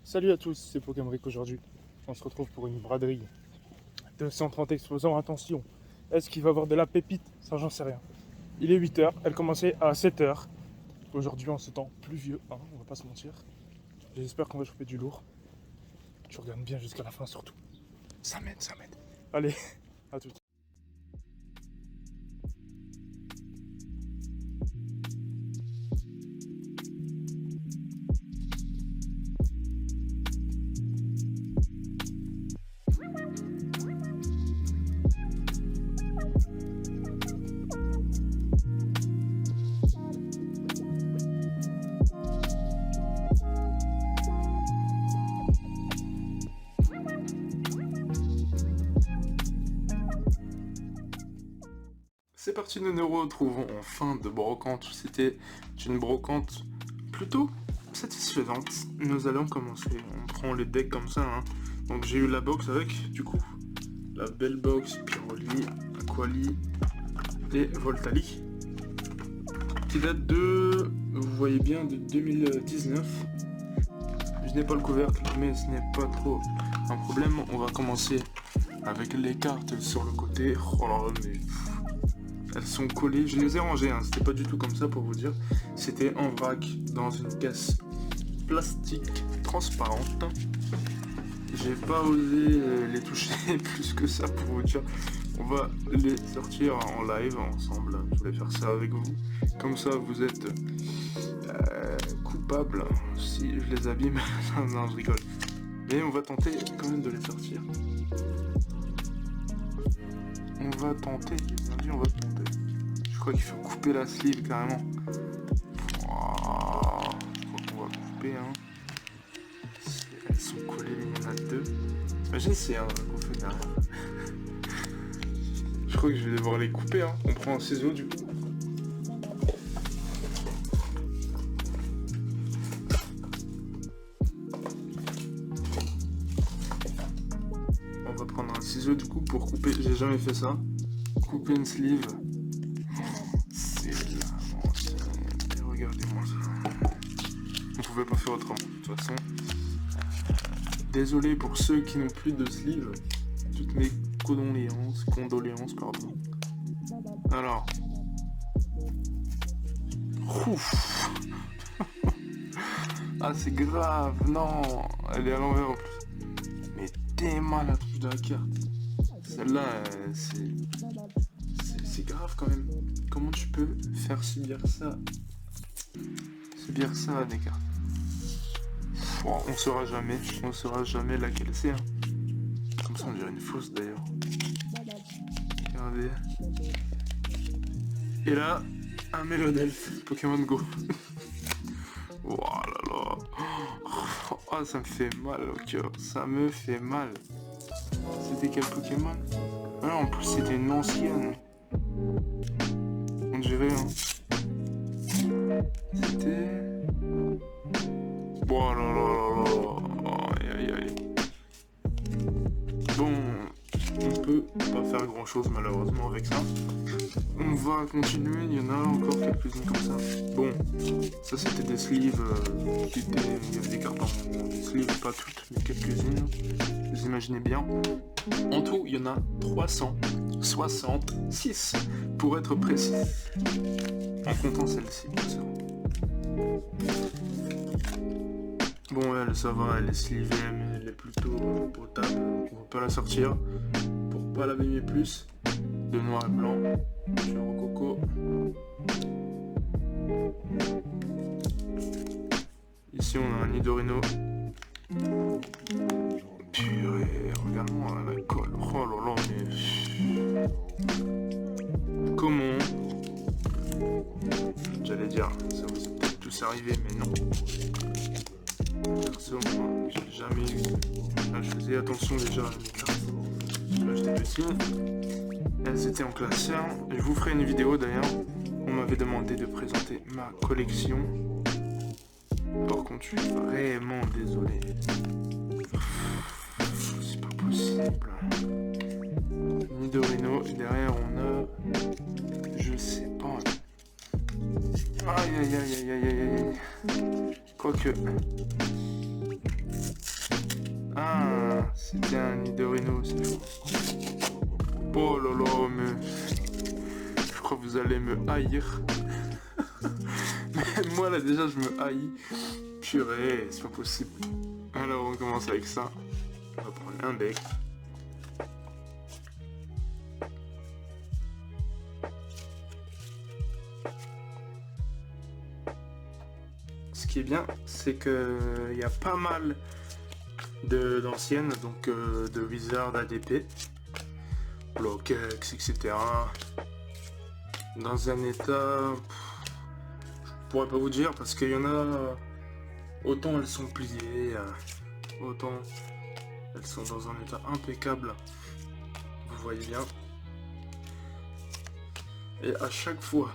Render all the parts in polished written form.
Salut à tous, c'est Pokémon aujourd'hui. On se retrouve pour une braderie. 230 exposants, attention. Est-ce qu'il va y avoir de la pépite? Ça, j'en sais rien. Il est 8h, elle commençait à 7h. Aujourd'hui, en ce temps pluvieux, hein, on va pas se mentir. J'espère qu'on va choper du lourd. Tu regardes bien jusqu'à la fin surtout. Ça m'aide, ça m'aide. Allez, à tout. C'est parti, nous nous retrouvons en fin de brocante. C'était une brocante plutôt satisfaisante. Nous allons commencer. On prend les decks comme ça. Hein. Donc j'ai eu la box avec, du coup, la belle box, Pyroli, Aquali et Voltali. Qui date de, vous voyez bien, de 2019. Je n'ai pas le couvercle, mais ce n'est pas trop un problème. On va commencer avec les cartes sur le côté. Oh là là, mais... elles sont collées, je les ai rangées, hein. C'était pas du tout comme ça pour vous dire. C'était en vrac dans une caisse plastique transparente. J'ai pas osé les toucher plus que ça pour vous dire. On va les sortir en live ensemble. Je voulais faire ça avec vous. Comme ça vous êtes coupable si je les abîme. Non, je rigole. Mais on va tenter quand même de les sortir. On va tenter, j'ai bien dit, on va tenter. Je crois qu'il faut couper la sleeve carrément. Oh, je crois qu'on va couper, hein. Elles sont collées, il y en a deux. Imagine c'est un qu'on fait derrière. Je crois que je vais devoir les couper, hein. On prend un ciseau du coup. On va prendre un ciseau du coup pour couper. J'ai jamais fait ça. Couper une sleeve. C'est la regardez-moi ça. On pouvait pas faire autrement. De toute façon. Désolé pour ceux qui n'ont plus de sleeve. Toutes mes condoléances, pardon. Alors. Ouf. Ah c'est grave, non. Elle est à l'envers en plus. Mais t'es mal la touche de la carte. Celle-là, c'est grave quand même. Comment tu peux faire subir ça à des cartes? Bon, on saura jamais laquelle c'est. Hein. Comme ça on dirait une fausse d'ailleurs. Regardez. Et là, un Melonelf, Pokémon Go. Oh là là. Oh, ça me fait mal au cœur. Ça me fait mal. C'était quel Pokémon? Ah non, en plus c'était une ancienne. On dirait, hein. C'était... Oh là là là là. Aïe aïe aïe. Bon, on peut pas faire grand chose malheureusement avec ça. On va continuer, il y en a encore quelques-unes comme ça. Bon, ça c'était des sleeves il y avait des cartes en des sleeves, pas toutes, mais quelques-unes. Vous imaginez bien. En tout, il y en a 366 pour être précis. En comptant celle-ci, bien sûr. Bon, elle, ça va, elle est slivée, mais elle est plutôt potable. On va pas la sortir pour pas l'abîmer plus. De noir et blanc. Sur Rococo. Ici, on a un Nidorino. Purée, regarde-moi la colle. Oh là là, mais... Comment? J'allais dire, ça vous est peut-être tous arrivé, mais non. Perso, moi, j'ai jamais eu. Là, je faisais attention déjà à mes cartes. Là, j'étais petit. Elles étaient en classe 1. Je vous ferai une vidéo d'ailleurs. On m'avait demandé de présenter ma collection. Par contre, je suis vraiment désolé. C'est pas possible. Nidorino. Et derrière, on a... je sais pas. Aïe aïe aïe aïe aïe aïe aïe. Quoique... C'était un nid de rhino, c'est fou. Oh là là, mais... Je crois que vous allez me haïr. Mais moi là déjà je me haïs. Purée, c'est pas possible. Alors on commence avec ça. On va prendre un deck. Ce qui est bien, c'est que il y a pas mal d'anciennes, donc de Wizard ADP, Bloquex, etc. Dans un état, je pourrais pas vous dire parce qu'il y en a, autant elles sont pliées, autant elles sont dans un état impeccable. Vous voyez bien. Et à chaque fois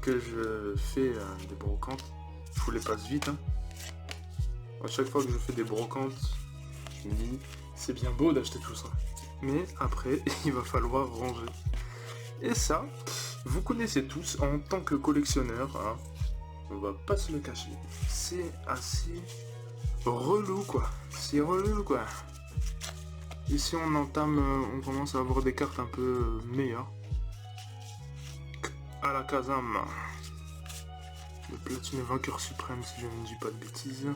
que je fais des brocantes, je vous les passe vite. Hein. À chaque fois que je fais des brocantes, je me dis, c'est bien beau d'acheter tout ça. Mais après, il va falloir ranger. Et ça, vous connaissez tous en tant que collectionneur, hein, on va pas se le cacher. C'est assez relou quoi. C'est relou quoi. Ici on entame, on commence à avoir des cartes un peu meilleures. À la Kazam. Le platine vainqueur suprême si je ne dis pas de bêtises.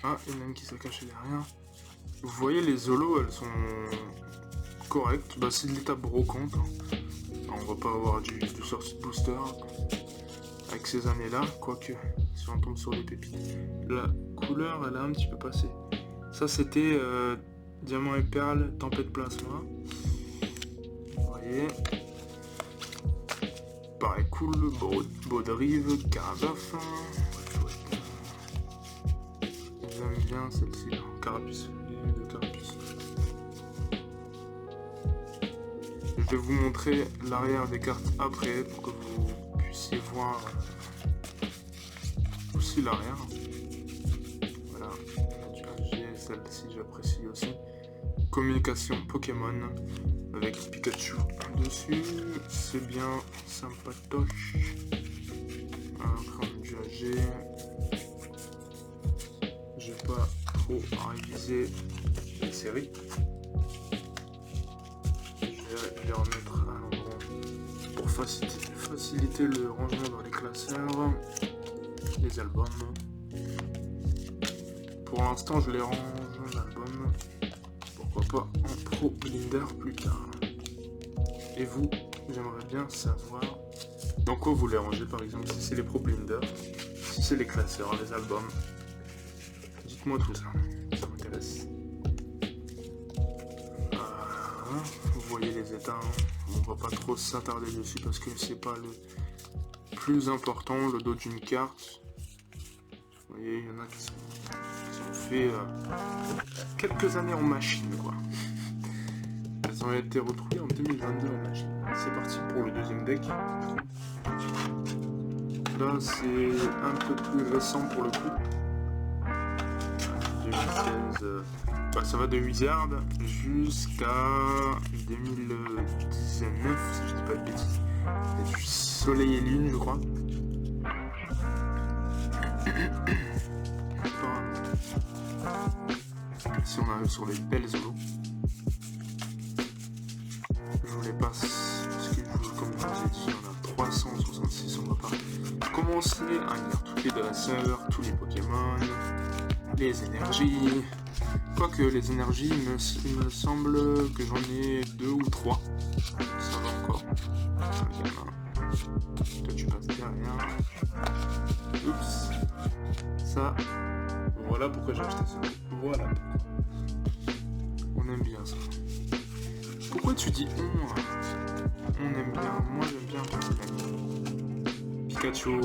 Ah, il y en a une qui s'est cachée derrière. Vous voyez les zolos, elles sont correctes. Bah c'est de l'état brocante. Hein. On va pas avoir du sortie de booster avec ces années-là, quoique si on tombe sur les pépites. La couleur, elle a un petit peu passé. Ça c'était diamant et perle, tempête plasma. Vous voyez. Pareil cool, Baudrive, Caradoff. J'aime bien celle-ci, Carapuce, de Carapuce. Je vais vous montrer l'arrière des cartes après pour que vous puissiez voir aussi l'arrière. Voilà, j'ai celle-ci, j'apprécie aussi. Communication Pokémon avec Pikachu dessus, c'est bien sympatoche. Après on a du AG. J'ai pas trop révisé les séries. Je vais les remettre à l'endroit pour faciliter le rangement dans les classeurs. Les albums. Pour l'instant, je les range en album. Pourquoi pas en Pro Blinder plus tard. Et vous, j'aimerais bien savoir dans quoi vous les rangez, par exemple, si c'est les Pro Blinder, si c'est les classeurs, les albums. Dites-moi tout ça, ça m'intéresse. Vous voyez les états, hein. On va pas trop s'attarder dessus parce que c'est pas le plus important, le dos d'une carte. Vous voyez, il y en a qui sont fait quelques années en machine, quoi. Elles ont été retrouvées en 2022 en machine. C'est parti pour le deuxième deck. Là, c'est un peu plus récent pour le coup. 2016, ça va de Wizard jusqu'à 2019, si je dis pas de bêtises. Il y a du Soleil et Lune, je crois. Si on arrive sur les belles zolos, je vous les passe parce que comme je vous ai dit, on a 366. On va pas commencer à lire tous les dresseurs, tous les Pokémon, les énergies. Quoique les énergies, il me semble que j'en ai 2 ou 3. Ça va encore. Toi tu passes derrière. Oups. Ça. Voilà pourquoi j'ai acheté ça. Voilà pourquoi. On aime bien ça. Pourquoi tu dis on aime bien. Moi j'aime bien quand on aime. Pikachu.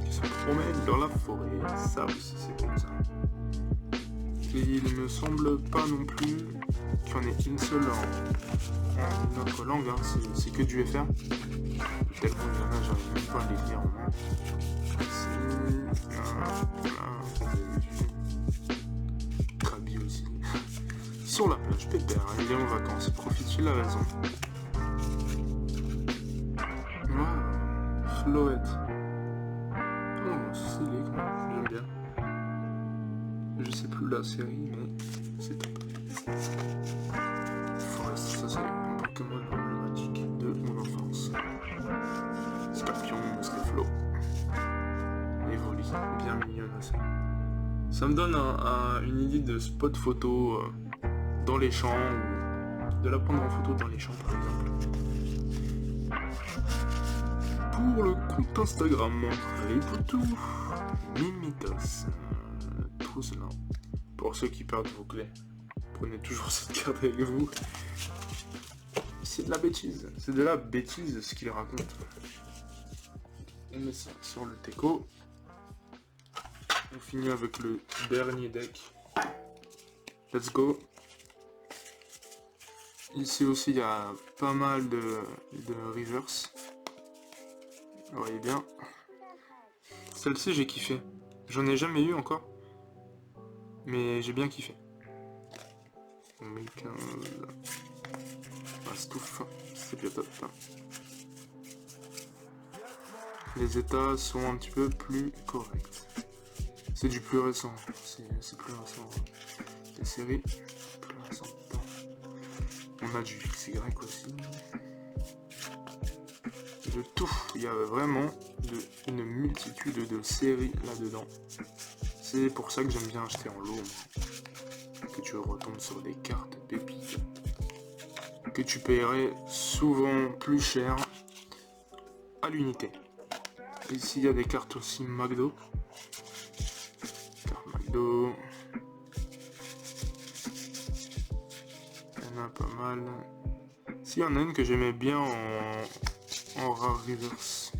Qui se promène dans la forêt. Ça aussi c'est comme ça. Et il me semble pas non plus qu'il y en ait une seule en notre langue, hein. C'est que du FR. Tellement il y en a, j'arrive même pas à les lire en main. Krabi aussi. Sur la plage, pépère, il est en vacances, profite, il a raison. Wow, Floette. Oh, stylé, j'aime bien. Je sais plus la série, mais c'est top. Forest, ça c'est un Pokémon emblématique de mon enfance. Scorpion, Muscleflo. Evoli, bien mignonne aussi. Ça me donne une idée de spot photo dans les champs, ou de la prendre en photo dans les champs par exemple. Pour le compte Instagram, les poutous, Mimitos, Trousselin. Pour ceux qui perdent vos clés, prenez toujours cette carte avec vous. C'est de la bêtise, ce qu'il raconte. On met ça sur le teco. On finit avec le dernier deck. Let's go. Ici aussi il y a pas mal de reverse. Vous voyez bien. Celle-ci j'ai kiffé. J'en ai jamais eu encore. Mais j'ai bien kiffé. 2015. Pastouf. C'est bien top. Les états sont un petit peu plus corrects. C'est du plus récent. C'est plus récent. Les séries. Plus récentes. On a du XY aussi. De tout. Il y a vraiment une multitude de séries là-dedans. C'est pour ça que j'aime bien acheter en lot. Que tu retombes sur des cartes pépites. Que tu paierais souvent plus cher à l'unité. Ici il y a des cartes aussi McDo. Carte McDo. Il y en a pas mal. Si, il y en a une que j'aimais bien en rare reverse.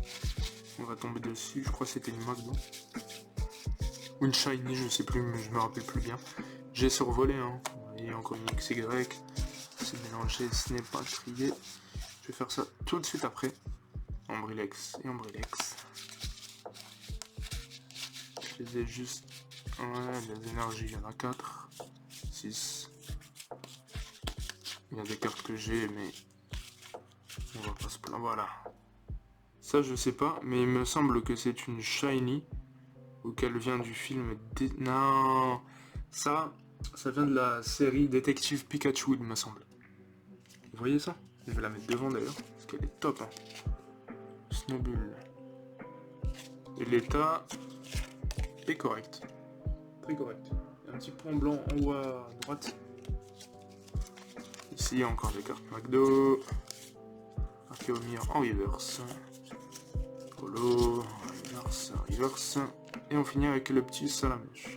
On va tomber dessus, je crois que c'était une McDo. Ou une shiny, je sais plus, mais je me rappelle plus bien. J'ai survolé, hein. Il y a encore une XY. C'est mélangé, ce n'est pas trié. Je vais faire ça tout de suite après. Ambrilex et Ambrilex. Je les ai juste... Ouais, les énergies, il y en a 4. 6. Il y a des cartes que j'ai, mais... On va pas se plaindre, voilà. Ça, je sais pas, mais il me semble que c'est une shiny. Ou qu'elle vient du film... Non, ça vient de la série Détective Pikachu, il me semble. Vous voyez ça? Je vais la mettre devant d'ailleurs, parce qu'elle est top. Hein. Snowbull. Et l'état est correct. Très correct. Il y a un petit point blanc en haut à droite. Ici, il y a encore des cartes McDo. Archeomir en reverse. Polo, reverse, reverse. Et on finit avec le petit salamèche.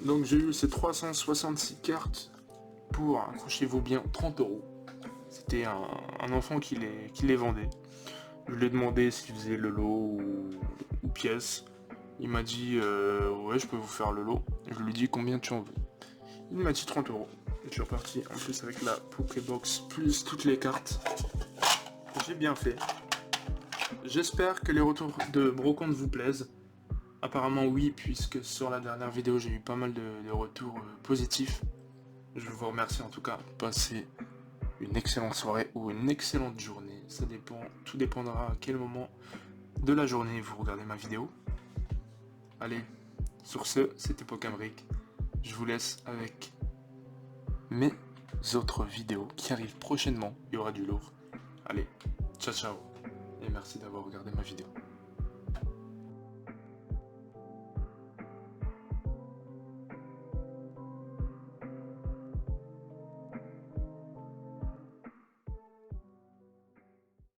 Donc j'ai eu ces 366 cartes pour, accrochez-vous bien, 30 €. C'était un enfant qui les vendait. Je lui ai demandé s'il faisait le lot ou pièce. Il m'a dit ouais, je peux vous faire le lot. Je lui ai dit combien tu en veux. Il m'a dit 30 €. Et je suis reparti en plus avec la Pokébox plus toutes les cartes. J'ai bien fait. J'espère que les retours de brocante vous plaisent. Apparemment oui, puisque sur la dernière vidéo j'ai eu pas mal de retours positifs. Je vous remercie en tout cas. Passez une excellente soirée ou une excellente journée. Ça dépend, tout dépendra à quel moment de la journée vous regardez ma vidéo. Allez, sur ce, c'était Pokémbrick. Je vous laisse avec mes autres vidéos qui arrivent prochainement. Il y aura du lourd. Allez, ciao ciao. Et merci d'avoir regardé ma vidéo.